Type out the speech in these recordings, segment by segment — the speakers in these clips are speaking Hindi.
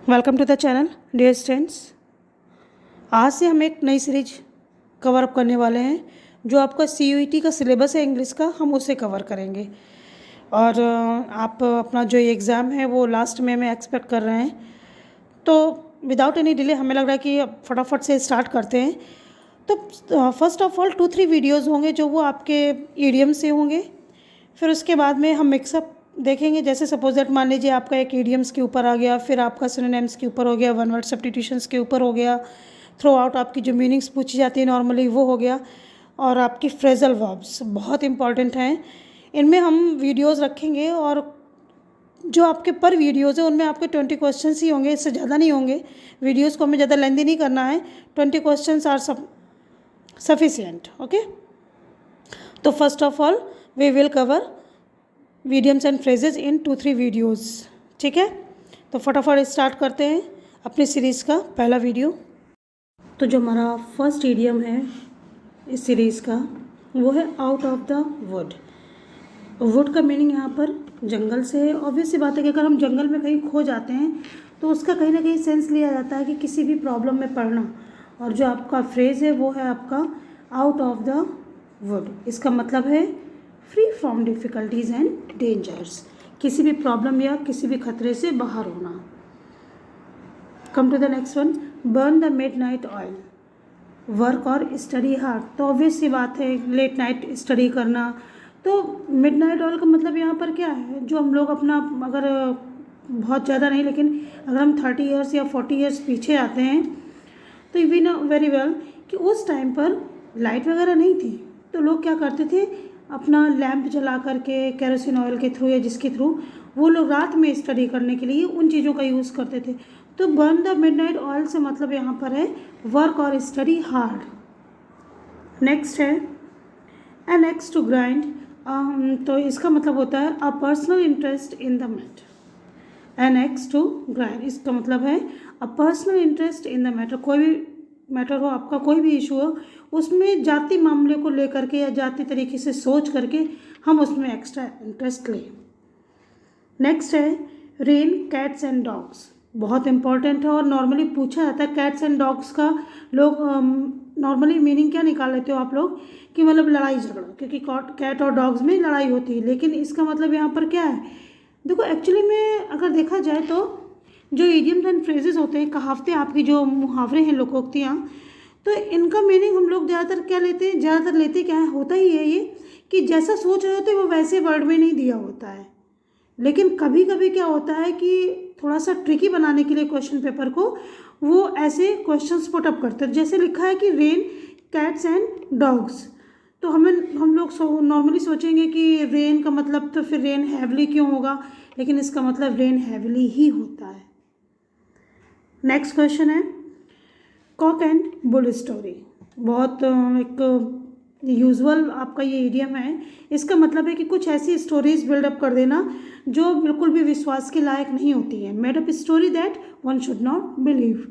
Welcome to the channel dear students. आज से हम एक नई सीरीज कवर अप करने वाले हैं। जो आपका CUET का सिलेबस है इंग्लिश का, हम उसे कवर करेंगे। और आप अपना जो ये एग्ज़ाम है वो लास्ट में एक्सपेक्ट कर रहे हैं। तो विदाउट एनी डिले हमें लग रहा है कि अब फटाफट से स्टार्ट करते हैं। तो फर्स्ट ऑफ ऑल 2-3 वीडियोज़ होंगे जो वो आपके ईडियम से होंगे। फिर उसके बाद में हम मिक्सअप देखेंगे। जैसे सपोज दैट मान लीजिए आपका एक ईडियम्स के ऊपर आ गया, फिर आपका सिनोनिम्स के ऊपर हो गया, वन वर्ड सब्स्टिट्यूशंस के ऊपर हो गया, थ्रू आउट आपकी जो मीनिंग्स पूछी जाती है नॉर्मली वो हो गया, और आपकी फ्रेजल वर्ब्स बहुत इंपॉर्टेंट हैं। इनमें हम वीडियोज़ रखेंगे और जो आपके पर वीडियोज़ है उनमें आपके 20 क्वेश्चंस ही होंगे, इससे ज़्यादा नहीं होंगे। वीडियोज़ को हमें ज़्यादा लेंथी नहीं करना है। 20 क्वेश्चंस आर सफिशिएंट। ओके, तो first of all we will cover idioms and phrases in 2-3 videos. ठीक है, तो फटाफट स्टार्ट करते हैं अपनी सीरीज़ का पहला वीडियो। तो जो हमारा फर्स्ट ईडियम है इस सीरीज़ का वो है out of the wood. Would का मीनिंग यहाँ पर जंगल से है। ऑब्वियस सी बात है कि अगर हम जंगल में कहीं खो जाते हैं तो उसका कहीं ना कहीं सेंस लिया जाता है कि किसी भी प्रॉब्लम में पड़ना। और जो आपका फ्रेज़ है वो है आपका आउट ऑफ द वुड। इसका मतलब है free from difficulties and dangers, किसी भी प्रॉब्लम या किसी भी खतरे से बाहर होना। Come to the next one, burn the midnight oil, work और स्टडी हार्ड। तो ऑब्वियस सी बात है लेट नाइट स्टडी करना। तो मिडनाइट ऑयल का मतलब यहाँ पर क्या है, जो हम लोग अपना अगर बहुत ज़्यादा नहीं लेकिन अगर हम 30 ईयर्स या 40 ईयर्स पीछे आते हैं तो वी नो वेरी वेल कि उस टाइम पर लाइट वगैरह नहीं थी। तो लोग क्या करते थे, अपना लैंप जला करके केरोसिन ऑयल के थ्रू या जिसके थ्रू वो लोग रात में स्टडी करने के लिए उन चीज़ों का यूज़ करते थे। तो बर्न द मिडनाइट ऑयल से मतलब यहाँ पर है वर्क और स्टडी हार्ड। नेक्स्ट है एन एक्स टू ग्राइंड। तो इसका मतलब होता है a personal interest in the matter. An axe to grind इसका मतलब है a personal interest in the matter. कोई भी मैटर हो, आपका कोई भी इशू हो, उसमें जाति मामले को लेकर के या जाति तरीके से सोच करके हम उसमें एक्स्ट्रा इंटरेस्ट लें। नेक्स्ट है रेन कैट्स एंड डॉग्स। बहुत इंपॉर्टेंट है और नॉर्मली पूछा जाता है कैट्स एंड डॉग्स का। लोग नॉर्मली मीनिंग क्या निकाल लेते हो आप लोग कि मतलब लड़ाई झगड़ा, क्योंकि कैट और डॉग्स में लड़ाई होती है। लेकिन इसका मतलब यहाँ पर क्या है, देखो एक्चुअली में अगर देखा जाए तो जो इडियम्स एंड फ्रेजेस होते हैं, कहावतें आपकी जो मुहावरे हैं, लोकोक्तियाँ, तो इनका मीनिंग हम लोग ज़्यादातर क्या लेते हैं, ज़्यादातर लेते क्या है, होता ही है ये कि जैसा सोच रहे होते हैं वो वैसे वर्ड में नहीं दिया होता है। लेकिन कभी कभी क्या होता है कि थोड़ा सा ट्रिकी बनाने के लिए क्वेश्चन पेपर को वो ऐसे क्वेश्चंस पुट अप करते हैं। जैसे लिखा है कि रेन कैट्स एंड डॉग्स, तो हम लोग नॉर्मली सोचेंगे कि रेन का मतलब तो फिर रेन हैवली क्यों होगा, लेकिन इसका मतलब रेन हैवली ही होता है। नेक्स्ट क्वेश्चन है कॉक एंड बुल स्टोरी। बहुत एक यूजुअल आपका ये इडियम है। इसका मतलब है कि कुछ ऐसी स्टोरीज बिल्डअप कर देना जो बिल्कुल भी विश्वास के लायक नहीं होती है। Made up story that one should not believe.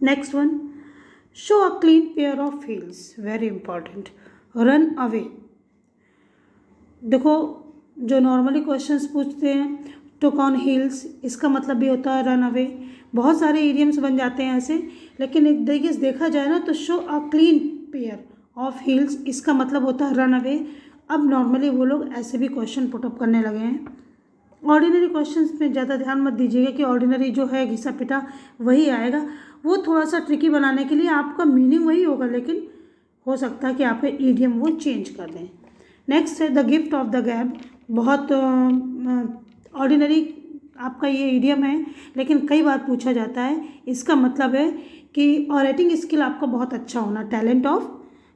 Next one, show a clean pair of heels, very important. Run away. देखो जो नॉर्मली क्वेश्चंस पूछते हैं टुक ऑन हील्स, इसका मतलब भी होता है रन अवे। बहुत सारे इडियम्स बन जाते हैं ऐसे, लेकिन एक तरीके से देखा जाए ना तो show a clean pair of heels इसका मतलब होता है रन अवे। अब नॉर्मली वो लोग ऐसे भी क्वेश्चन पुटअप करने लगे हैं। ऑर्डिनरी क्वेश्चंस में ज़्यादा ध्यान मत दीजिएगा कि ऑर्डिनरी जो है घिसा पिटा वही आएगा। वो थोड़ा सा ट्रिकी बनाने के लिए आपका मीनिंग वही होगा, लेकिन हो सकता है कि आप इडियम वो चेंज कर दें। नेक्स्ट है द गिफ्ट ऑफ द गैब। बहुत ऑर्डिनरी आपका ये इडियम है, लेकिन कई बार पूछा जाता है। इसका मतलब है कि ऑरेटिंग स्किल आपका बहुत अच्छा होना,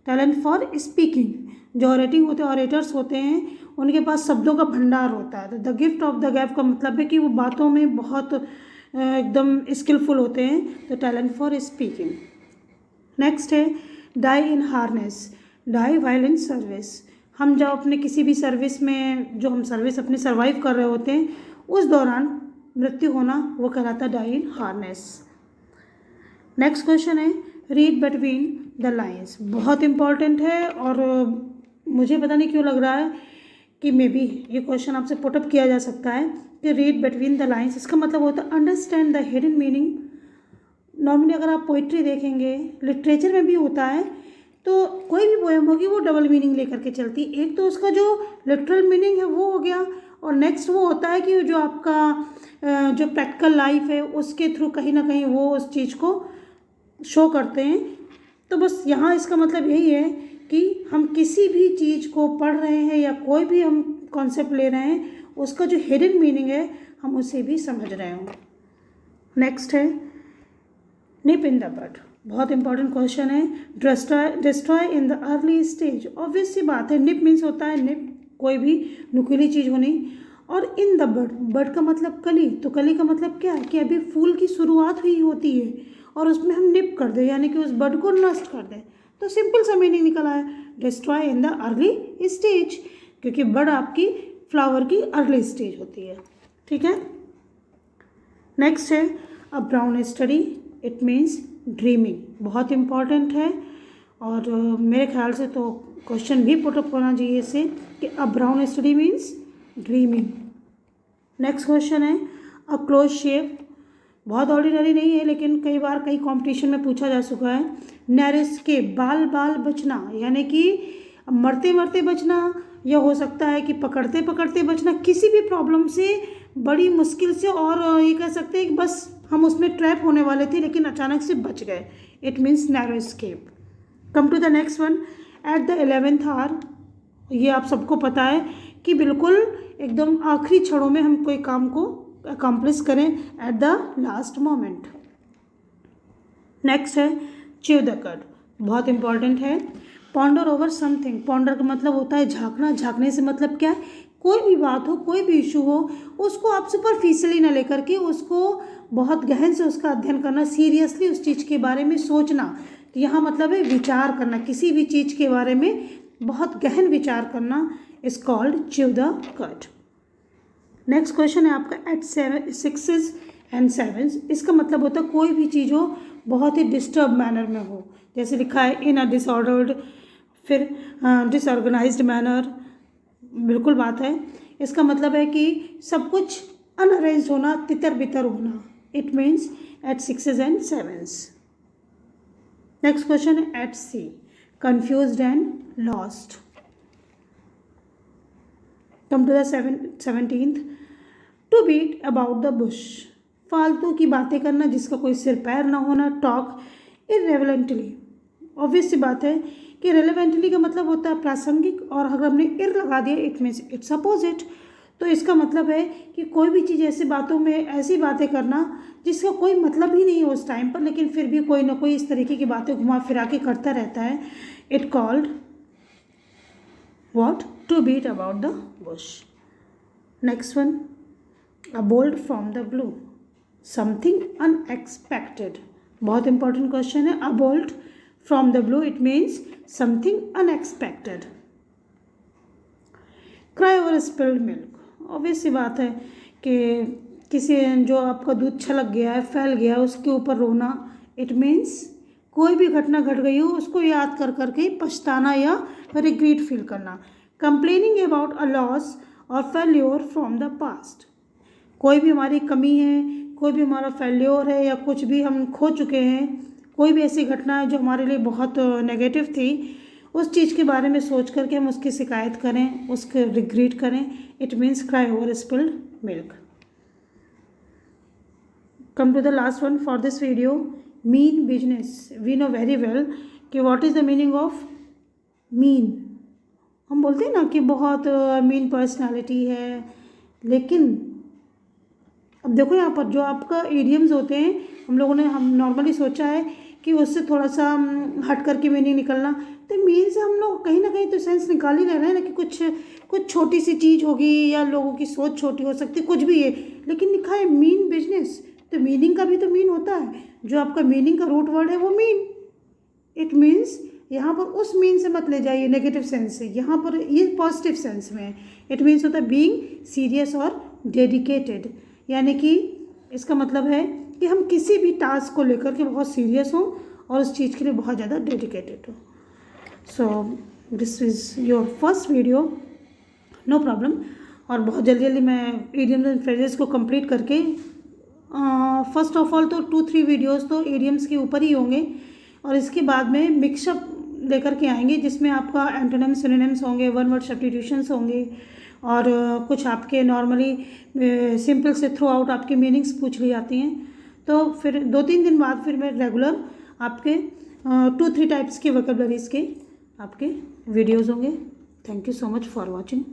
टैलेंट फॉर स्पीकिंग। जो ऑरेटिंग होते हैं, ऑरेटर्स होते हैं, उनके पास शब्दों का भंडार होता है। तो the gift of the gap का मतलब है कि वो बातों में बहुत एकदम स्किलफुल होते हैं। तो टैलेंट फॉर स्पीकिंग। नेक्स्ट है die in harness, die while in service. हम जब अपने किसी भी सर्विस में, जो हम सर्विस अपने सर्वाइव कर रहे होते हैं, उस दौरान मृत्यु होना वो कहलाता है die in harness. Next question है रीड बिटवीन द लाइन्स। बहुत इंपॉर्टेंट है और मुझे पता नहीं क्यों लग रहा है कि मे बी ये क्वेश्चन आपसे पुटअप किया जा सकता है कि रीड बिटवीन द लाइन्स, इसका मतलब होता है understand the hidden meaning. Normally अगर आप पोइट्री देखेंगे, लिटरेचर में भी होता है, तो कोई भी पोएम होगी वो डबल मीनिंग लेकर के चलती है। एक तो उसका जो लिटरल मीनिंग है वो हो गया, और नेक्स्ट वो होता है कि जो आपका जो प्रैक्टिकल लाइफ है उसके थ्रू कहीं ना कहीं वो उस चीज़ को शो करते हैं। तो बस यहाँ इसका मतलब यही है कि हम किसी भी चीज़ को पढ़ रहे हैं या कोई भी हम कॉन्सेप्ट ले रहे हैं, उसका जो हिडन मीनिंग है हम उसे भी समझ रहे हों। नेक्स्ट है निप इन द बड, बहुत इंपॉर्टेंट क्वेश्चन है। Destroy in the early stage, obvious सी बात है, निप मीन्स होता है निप, कोई भी नुकीली चीज़ होनी, और इन द बड, बड का मतलब कली, तो कली का मतलब क्या है कि अभी फूल की शुरुआत हुई होती है और उसमें हम निप कर दें, यानी कि उस बड को नष्ट कर दें, तो सिंपल सा मीनिंग निकल आया, destroy in the early stage, क्योंकि बड आपकी फ्लावर की अर्ली स्टेज होती है। ठीक है, नेक्स्ट है a brown study, it means dreaming, बहुत इम्पॉर्टेंट है, और मेरे ख्याल से तो क्वेश्चन भी पुटअप होना चाहिए इससे कि a brown study means dreaming. Next question है अ क्लोज शेप, बहुत ऑर्डिनरी नहीं है लेकिन कई बार कई कंपटीशन में पूछा जा चुका है। नैरो एस्केप, बाल बाल बचना, यानी कि मरते मरते बचना, या हो सकता है कि पकड़ते पकड़ते बचना, किसी भी प्रॉब्लम से बड़ी मुश्किल से, और ये कह सकते हैं कि बस हम उसमें ट्रैप होने वाले थे लेकिन अचानक से बच गए, it means narrow escape. Come to the next one, at the 11th hour, ये आप सबको पता है कि बिल्कुल एकदम आखिरी क्षणों में हम कोई काम को अकम्प्लिश करें, at the last moment. Next है च्यू द कड, बहुत इंपॉर्टेंट है। पॉन्डर ओवर समथिंग, पॉन्डर का मतलब होता है झांकना, झांकने से मतलब क्या है, कोई भी बात हो, कोई भी इशू हो, उसको आप सुपरफिशियली ना लेकर के उसको बहुत गहन से उसका अध्ययन करना, सीरियसली उस चीज़ के बारे में सोचना। तो यहाँ मतलब है विचार करना, किसी भी चीज़ के बारे में बहुत गहन विचार करना, इज कॉल्ड च्यू द कड। नेक्स्ट क्वेश्चन है आपका एट 6s and 7s, इसका मतलब होता है कोई भी चीज़ हो बहुत ही डिस्टर्ब मैनर में हो, जैसे लिखा है इन अ डिसऑर्डर्ड, फिर डिसऑर्गेनाइज्ड मैनर, बिल्कुल बात है। इसका मतलब है कि सब कुछ अनअरेंज होना, तितर बितर होना, it means at 6s and 7s। Next question है at sea, confused and lost. Come to the 17th, to beat about the bush, फालतू की बातें करना जिसका कोई सिर पैर ना होना, टॉक इररेलेवेंटली, ऑब्वियस सी बात है कि रेलेवेंटली का मतलब होता है प्रासंगिक, और अगर हमने इर लगा दिया इट मीन्स इट्स अपोजिट, तो इसका मतलब है कि कोई भी चीज़ ऐसी बातों में ऐसी बातें करना जिसका कोई मतलब ही नहीं है उस टाइम पर, लेकिन फिर भी कोई ना कोई इस तरीके की बातें घुमा फिरा के करता रहता है, it called what, to beat about the bush. Next one, a bolt from the blue, something unexpected, बहुत इंपॉर्टेंट क्वेश्चन है। A bolt from the blue, it means something unexpected. Cry over spilled milk, obvious सी बात है कि किसी जो आपका दूध छलक गया है, फैल गया है, उसके ऊपर रोना, इट मीन्स कोई भी घटना घट गई हो उसको याद कर करके पछताना या रिग्रेट फील करना। कंप्लेनिंग अबाउट अ लॉस और फेल्योर फ्रॉम द पास्ट, कोई भी हमारी कमी है, कोई भी हमारा फेल्योर है, या कुछ भी हम खो चुके हैं, कोई भी ऐसी घटना है जो हमारे लिए बहुत नेगेटिव थी, उस चीज़ के बारे में सोच करके हम उसकी शिकायत करें, उसके रिग्रेट करें, it means cry over spilled milk. Come to the last one for this video, mean business, we know very well कि what is the meaning of mean. हम बोलते हैं ना कि बहुत मीन पर्सनालिटी है, लेकिन अब देखो यहाँ पर जो आपका इडियम्स होते हैं, हम नॉर्मली सोचा है कि उससे थोड़ा सा हट करके मीनिंग निकलना, तो मीन से हम लोग कहीं ना कहीं तो सेंस निकाल ही रहे हैं ना, कि कुछ छोटी सी चीज़ होगी या लोगों की सोच छोटी हो सकती, कुछ भी है, लेकिन लिखा है मीन बिजनेस, तो मीनिंग का भी तो मीन होता है, जो आपका मीनिंग का रूट वर्ड है वो मीन, इट मीन्स यहाँ पर उस मीन से मत ले जाइए नेगेटिव सेंस से, यहाँ पर ये पॉजिटिव सेंस में है, इट मीन्स होता है बीइंग सीरियस और डेडिकेटेड, यानी कि इसका मतलब है कि हम किसी भी टास्क को लेकर के बहुत सीरियस हों और उस चीज़ के लिए बहुत ज़्यादा डेडिकेटेड हो। So this is your first video. No problem. और बहुत जल्दी जल्दी मैं ईडियम्स एंड फ्रेजेस को कंप्लीट करके फर्स्ट ऑफ ऑल तो 2-3 वीडियोस तो ईडियम्स के ऊपर ही होंगे, और इसके बाद में मिक्सअप लेकर के आएंगे जिसमें आपका एंटोनिम्स सिनोनिम्स होंगे, वन वर्ड सब्स्टिट्यूशंस होंगे, और कुछ आपके नॉर्मली सिंपल से थ्रू आउट आपकी मीनिंग्स पूछ ली जाती हैं। तो फिर 2-3 दिन बाद फिर मैं रेगुलर आपके 2-3 टाइप्स के वोकैबुलरीज के आपके वीडियोज़ होंगे। Thank you so much for watching.